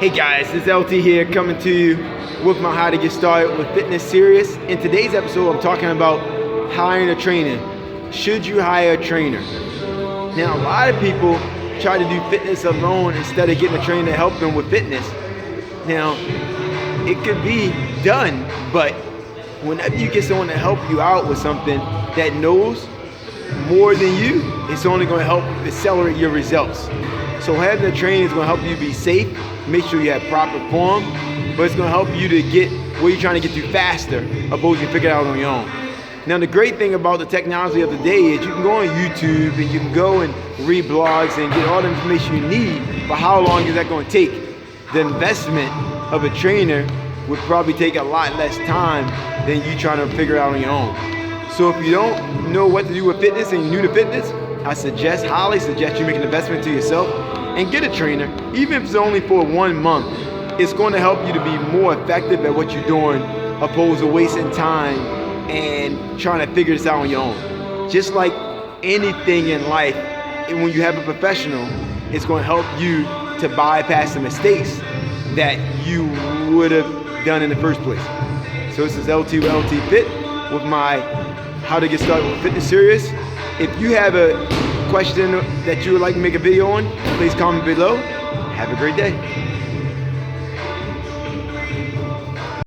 Hey guys, it's LT here coming to you with my How to Get Started with Fitness series. In today's episode, I'm talking about hiring a trainer. Should you hire a trainer? Now, a lot of people try to do fitness alone instead of getting a trainer to help them with fitness. Now, it could be done, but whenever you get someone to help you out with something that knows more than you, it's only going to help accelerate your results. So having a trainer is going to help you be safe, make sure you have proper form, but it's going to help you to get where you're trying to get to faster, opposed to figure it out on your own. Now the great thing about the technology of the day is you can go on YouTube and you can go and read blogs and get all the information you need, but how long is that going to take? The investment of a trainer would probably take a lot less time than you trying to figure it out on your own. So if you don't know what to do with fitness and you're new to fitness, I highly suggest you make an investment to yourself and get a trainer, even if it's only for 1 month. It's going to help you to be more effective at what you're doing, opposed to wasting time and trying to figure this out on your own. Just like anything in life, and when you have a professional, it's going to help you to bypass the mistakes that you would have done in the first place. So this is LT with LT Fit with my How to Get Started with Fitness series. If you have a question that you would like to make a video on, please comment below. Have a great day.